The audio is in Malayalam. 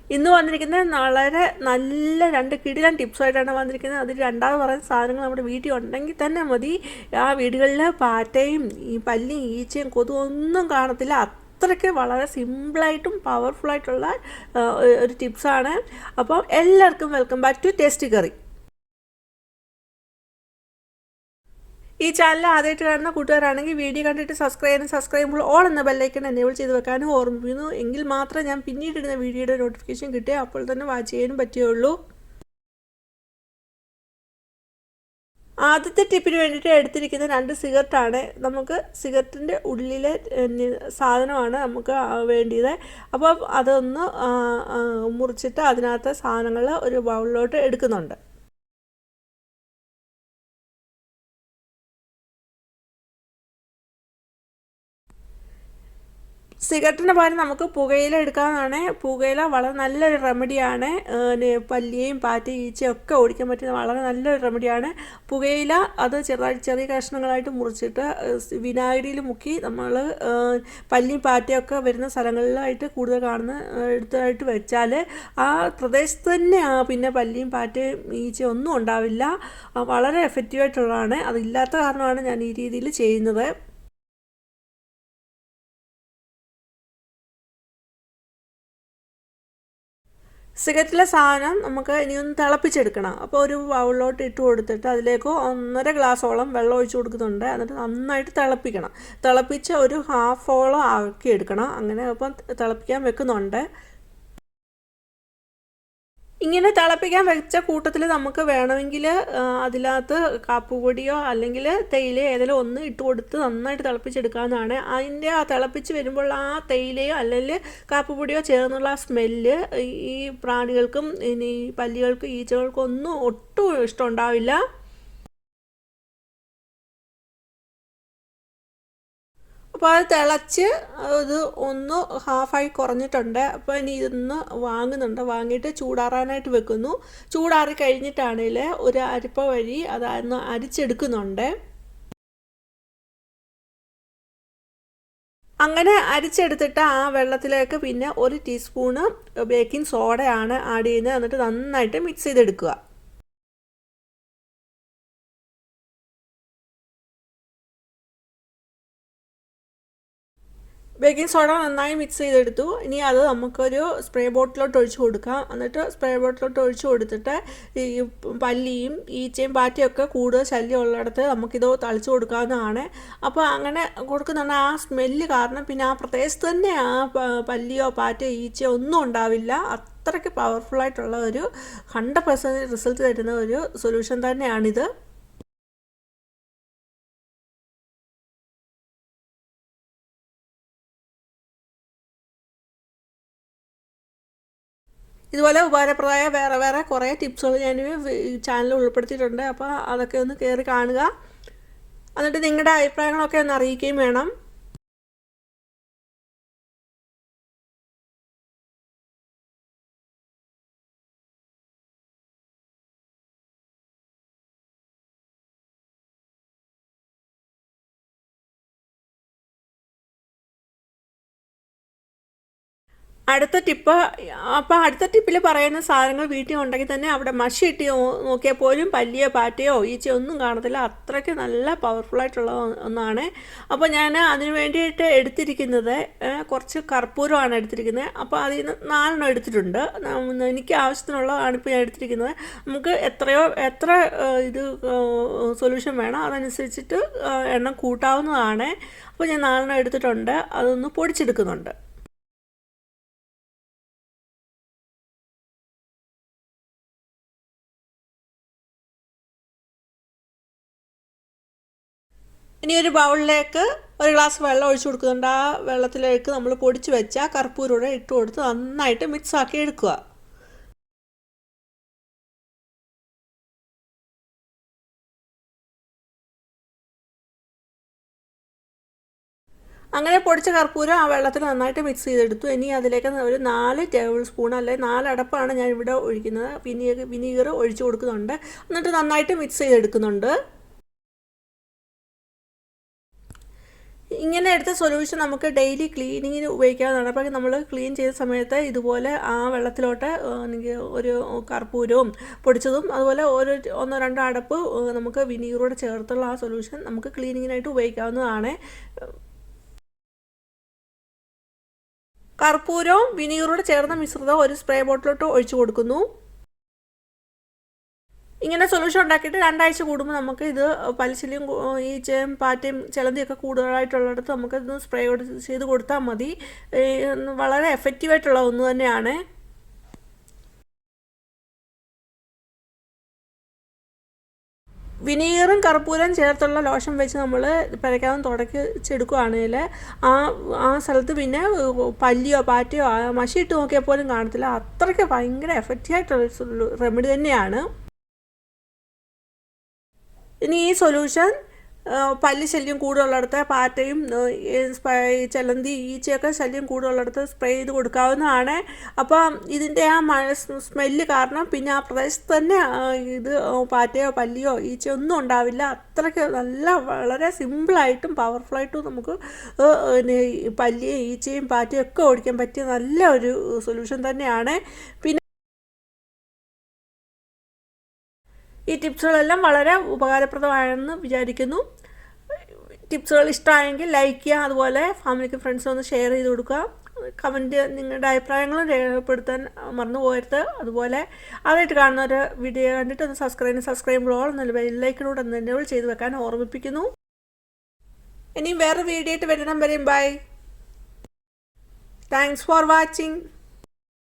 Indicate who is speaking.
Speaker 1: ഇന്ന് വന്നിരിക്കുന്നത് വളരെ നല്ല രണ്ട് കിടിലൻ ടിപ്സായിട്ടാണ് വന്നിരിക്കുന്നത്. അതിൽ രണ്ടാമത് പറയുന്ന സാധനങ്ങൾ നമ്മുടെ വീട്ടിൽ ഉണ്ടെങ്കിൽ തന്നെ മതി. ആ വീടുകളിൽ പാറ്റയും ഈ പല്ലിയും ഈച്ചയും കൊതുകൊന്നും കാണത്തില്ല. അത്രയ്ക്ക് വളരെ സിമ്പിളായിട്ടും പവർഫുള്ളായിട്ടുള്ള ഒരു ടിപ്സാണ്. അപ്പോൾ എല്ലാവർക്കും welcome back to tasty curry. ഈ ചാനൽ ആദ്യമായിട്ട് കാണുന്ന കൂട്ടുകാരാണെങ്കിൽ വീഡിയോ കണ്ടിട്ട് സബ്സ്ക്രൈബ് ചെയ്യുമ്പോൾ ഓൾ എന്ന ബെല്ലൈക്കൺ എനേബിൾ ചെയ്ത് വെക്കാനും ഓർമ്മിപ്പിക്കുന്നു. എങ്കിൽ മാത്രമേ ഞാൻ പിന്നീട് ഇടുന്ന വീഡിയോയുടെ നോട്ടിഫിക്കേഷൻ കിട്ടുക അപ്പോൾ തന്നെ വാച്ച് ചെയ്യാനും പറ്റുകയുള്ളൂ. ആദ്യത്തെ ടിപ്പിന് വേണ്ടിയിട്ട് എടുത്തിരിക്കുന്ന 2 സിഗരറ്റാണ്. നമുക്ക് സിഗരറ്റിൻ്റെ ഉള്ളിലെ സാധനമാണ് നമുക്ക് വേണ്ടിയത്. അപ്പോൾ അതൊന്ന് മുറിച്ചിട്ട് അതിനകത്തെ സാധനങ്ങൾ ഒരു ബൗളിലോട്ട് എടുക്കുന്നുണ്ട്. സിഗരറ്റിന് പകരം നമുക്ക് പുകയില എടുക്കാവുന്നതാണ്. പുകയില വളരെ നല്ലൊരു റെമഡിയാണ്. പല്ലിയെയും പാറ്റയും ഈച്ചയും ഒക്കെ ഓടിക്കാൻ പറ്റുന്ന വളരെ നല്ലൊരു റെമഡിയാണ്. പുകയില അത് ചെറിയ കഷ്ണങ്ങളായിട്ട് മുറിച്ചിട്ട് വിനാഗിരിയിൽ മുക്കി നമ്മൾ പല്ലിയും പാറ്റയൊക്കെ വരുന്ന സ്ഥലങ്ങളിലായിട്ട് കൂടുതൽ കാണുന്ന എടുത്തായിട്ട് വെച്ചാൽ ആ പ്രദേശത്ത് തന്നെ പിന്നെ പല്ലിയും പാറ്റയും ഈച്ചയും ഒന്നും ഉണ്ടാവില്ല. വളരെ എഫക്റ്റീവായിട്ടുള്ളതാണ്. അതില്ലാത്ത കാരണമാണ് ഞാൻ ഈ രീതിയിൽ ചെയ്യുന്നത്. സിഗരറ്റിലെ സാധനം നമുക്ക് ഇനിയൊന്ന് തിളപ്പിച്ചെടുക്കണം. അപ്പോൾ ഒരു ബൗളിലോട്ട് ഇട്ട് കൊടുത്തിട്ട് അതിലേക്ക് 1.5 ഗ്ലാസോളം വെള്ളം ഒഴിച്ച് കൊടുക്കുന്നുണ്ട്. എന്നിട്ട് നന്നായിട്ട് തിളപ്പിക്കണം. തിളപ്പിച്ച് ഒരു ഹാഫോളം ആക്കി എടുക്കണം. അങ്ങനെ അപ്പം തിളപ്പിക്കാൻ വെക്കുന്നുണ്ട്. ഇങ്ങനെ തിളപ്പിക്കാൻ വെച്ച കൂട്ടത്തിൽ നമുക്ക് വേണമെങ്കിൽ അതിനകത്ത് കാപ്പുപൊടിയോ അല്ലെങ്കിൽ തേയിലയോ ഏതെങ്കിലും ഒന്ന് ഇട്ട് കൊടുത്ത് നന്നായിട്ട് തിളപ്പിച്ചെടുക്കാവുന്നതാണ്. അതിൻ്റെ ആ തിളപ്പിച്ച് വരുമ്പോൾ ആ തേയിലയോ അല്ലെങ്കിൽ കാപ്പുപൊടിയോ ചേർന്നുള്ള ആ സ്മെല്ല് ഈ പ്രാണികൾക്കും ഇനി പല്ലികൾക്കും ഈച്ചകൾക്കും ഒന്നും ഒട്ടും ഇഷ്ടമുണ്ടാവില്ല. അപ്പോൾ അത് തിളച്ച് ഇത് ഒന്ന് ഹാഫായി കുറഞ്ഞിട്ടുണ്ട്. അപ്പോൾ ഇനി ഇതൊന്ന് വാങ്ങിയിട്ട് ചൂടാറാനായിട്ട് വെക്കുന്നു. ചൂടാറി കഴിഞ്ഞിട്ടാണെങ്കിൽ ഒരു അരിപ്പ വഴി അതൊന്ന് അരിച്ചെടുക്കുന്നുണ്ട്. അങ്ങനെ അരിച്ചെടുത്തിട്ട് ആ വെള്ളത്തിലേക്ക് പിന്നെ 1 ടീസ്പൂണ് ബേക്കിംഗ് സോഡയാണ് ആഡ് ചെയ്യുന്നത്. എന്നിട്ട് നന്നായിട്ട് മിക്സ് ചെയ്തെടുക്കുക. ബേക്കിംഗ് സോഡ നന്നായി മിക്സ് ചെയ്തെടുത്തു. ഇനി അത് നമുക്കൊരു സ്പ്രേ ബോട്ടിലോട്ട് ഒഴിച്ച് കൊടുക്കാം. എന്നിട്ട് സ്പ്രേ ബോട്ടിലോട്ട് ഒഴിച്ച് കൊടുത്തിട്ട് ഈ പല്ലിയും ഈച്ചയും പാറ്റയൊക്കെ കൂടുതൽ ശല്യം ഉള്ളിടത്ത് നമുക്കിത് തളിച്ച് കൊടുക്കാവുന്നതാണ്. അപ്പോൾ അങ്ങനെ കൊടുക്കുന്നുണ്ട്. ആ സ്മെല്ല് കാരണം പിന്നെ ആ പ്രദേശത്ത് തന്നെ ആ പല്ലിയോ പാറ്റയോ ഈച്ചയോ ഒന്നും ഉണ്ടാവില്ല. അത്രയ്ക്ക് പവർഫുള്ളായിട്ടുള്ള ഒരു 100% റിസൾട്ട് തരുന്ന ഒരു സൊല്യൂഷൻ തന്നെയാണിത്. ഇതുപോലെ ഉപകാരപ്രദമായ വേറെ കുറേ ടിപ്സുകൾ ഞാൻ ചാനലിൽ ഉൾപ്പെടുത്തിയിട്ടുണ്ട്. അപ്പോൾ അതൊക്കെ ഒന്ന് കയറി കാണുക. എന്നിട്ട് നിങ്ങളുടെ അഭിപ്രായങ്ങളൊക്കെ ഒന്ന് അറിയിക്കുകയും വേണം. അടുത്ത ടിപ്പ്. അപ്പോൾ അടുത്ത ടിപ്പിൽ പറയുന്ന സാധനങ്ങൾ വീട്ടിൽ ഉണ്ടെങ്കിൽ തന്നെ അവിടെ മഷി ഇട്ട് നോക്കിയാൽ പോലും പല്ലിയോ പാറ്റയോ ഈച്ചയോ ഒന്നും കാണത്തില്ല. അത്രയ്ക്ക് നല്ല പവർഫുള്ളായിട്ടുള്ള ഒന്നാണ്. അപ്പോൾ ഞാൻ അതിന് വേണ്ടിയിട്ട് എടുത്തിരിക്കുന്നത് കുറച്ച് കർപ്പൂരമാണ് എടുത്തിരിക്കുന്നത്. അപ്പോൾ അതിൽ നിന്ന് 4 എടുത്തിട്ടുണ്ട്. എനിക്ക് ആവശ്യത്തിനുള്ളതാണ് ഇപ്പോൾ ഞാൻ എടുത്തിരിക്കുന്നത്. നമുക്ക് എത്ര ഇത് സൊല്യൂഷൻ വേണം അതനുസരിച്ചിട്ട് എണ്ണം കൂട്ടാവുന്നതാണ്. അപ്പോൾ ഞാൻ 4 എടുത്തിട്ടുണ്ട്. അതൊന്ന് പൊടിച്ചെടുക്കുന്നുണ്ട്. ഇനി ഒരു ബൗളിലേക്ക് 1 ഗ്ലാസ് വെള്ളം ഒഴിച്ചു കൊടുക്കുന്നുണ്ട്. ആ വെള്ളത്തിലേക്ക് നമ്മൾ പൊടിച്ച് വെച്ച കർപ്പൂരൂടെ ഇട്ട് കൊടുത്ത് നന്നായിട്ട് മിക്സാക്കി എടുക്കുക. അങ്ങനെ പൊടിച്ച കർപ്പൂരം ആ വെള്ളത്തിൽ നന്നായിട്ട് മിക്സ് ചെയ്തെടുത്തു. ഇനി അതിലേക്ക് ഒരു 4 ടേബിൾ സ്പൂൺ അല്ലെങ്കിൽ 4 അടപ്പാണ് ഞാൻ ഇവിടെ ഒഴിക്കുന്നത്. വിനീഗർ ഒഴിച്ചു കൊടുക്കുന്നുണ്ട്. എന്നിട്ട് നന്നായിട്ട് മിക്സ് ചെയ്തെടുക്കുന്നുണ്ട്. ഇങ്ങനെ എടുത്ത സൊല്യൂഷൻ നമുക്ക് ഡെയിലി ക്ലീനിങ്ങിന് ഉപയോഗിക്കാവുന്നതാണ്. അപ്പോൾ നമ്മൾ ക്ലീൻ ചെയ്യുന്ന സമയത്ത് ഇതുപോലെ ആ വെള്ളത്തിലോട്ട് ഒരു കർപ്പൂരവും പൊടിച്ചതും അതുപോലെ ഒന്നോ രണ്ടോ അടപ്പ് നമുക്ക് വിനീഗറോട് ചേർത്തുള്ള ആ സൊല്യൂഷൻ നമുക്ക് ക്ലീനിങ്ങിനായിട്ട് ഉപയോഗിക്കാവുന്നതാണ്. കർപ്പൂരവും വിനീഗറോട് ചേർന്ന മിശ്രിതം ഒരു സ്പ്രേ ബോട്ടിലോട്ട് ഒഴിച്ചു കൊടുക്കുന്നു. ഇങ്ങനെ സൊല്യൂഷൻ ഉണ്ടാക്കിയിട്ട് 2 ആഴ്ച കൂടുമ്പോൾ നമുക്ക് ഇത് പലിശല്യം ഈച്ചയും പാറ്റയും ചിലന്തിയൊക്കെ കൂടുതലായിട്ടുള്ളിടത്ത് നമുക്ക് ഇത് സ്പ്രേ ചെയ്ത് കൊടുത്താൽ മതി. വളരെ എഫക്റ്റീവായിട്ടുള്ള ഒന്ന് തന്നെയാണ്. വിനീഗറും കർപ്പൂരം ചേർത്തുള്ള ലോഷൻ വെച്ച് നമ്മൾ പെരയ്ക്കാവും തുടച്ചെടുക്കുകയാണെങ്കിൽ ആ സ്ഥലത്ത് പിന്നെ പല്ലിയോ പാറ്റയോ മഷിയിട്ട് നോക്കിയാൽ പോലും കാണത്തില്ല. അത്രയ്ക്ക് ഭയങ്കര എഫക്റ്റീവായിട്ടുള്ള റെമഡി തന്നെയാണ്. ഇനി ഈ സൊല്യൂഷൻ പല്ലി ശല്യം കൂടുതലുള്ളിടത്ത് പാറ്റയും ചിലന്തി ഈച്ചയൊക്കെ ശല്യം കൂടുതലുള്ളിടത്ത് സ്പ്രേ ചെയ്ത് കൊടുക്കാവുന്നതാണ്. അപ്പോൾ ഇതിൻ്റെ ആ സ്മെല്ല് കാരണം പിന്നെ ആ പ്രദേശത്ത് തന്നെ ഇത് പാറ്റയോ പല്ലിയോ ഈച്ചയോ ഒന്നും ഉണ്ടാവില്ല. അത്രയ്ക്ക് വളരെ സിമ്പിളായിട്ടും പവർഫുള്ളായിട്ടും നമുക്ക് പല്ലിയും ഈച്ചയും പാറ്റയും ഒക്കെ ഓടിക്കാൻ പറ്റിയ നല്ല ഒരു സൊല്യൂഷൻ തന്നെയാണ്. പിന്നെ ഈ ടിപ്സുകളെല്ലാം വളരെ ഉപകാരപ്രദമാണെന്ന് വിചാരിക്കുന്നു. ടിപ്സുകൾ ഇഷ്ടമായെങ്കിൽ ലൈക്ക് ചെയ്യുക, അതുപോലെ ഫാമിലിക്കും ഫ്രണ്ട്സിനും ഒന്ന് ഷെയർ ചെയ്ത് കൊടുക്കുക. കമൻറ്റ് നിങ്ങളുടെ അഭിപ്രായങ്ങളും രേഖപ്പെടുത്താൻ മറന്നു പോകരുത്. അതുപോലെ ആദ്യമായിട്ട് കാണുന്ന ഒരു വീഡിയോ കണ്ടിട്ട് ഒന്ന് സബ്സ്ക്രൈബ് എന്നുള്ള ബെല്ലൈക്കനോട് ഒന്ന് എനേബിൾ ചെയ്ത് വെക്കാൻ ഓർമ്മിപ്പിക്കുന്നു. ഇനിയും വേറെ വീഡിയോ ആയിട്ട് വരണം വരെയും ബൈ. Thanks for watching.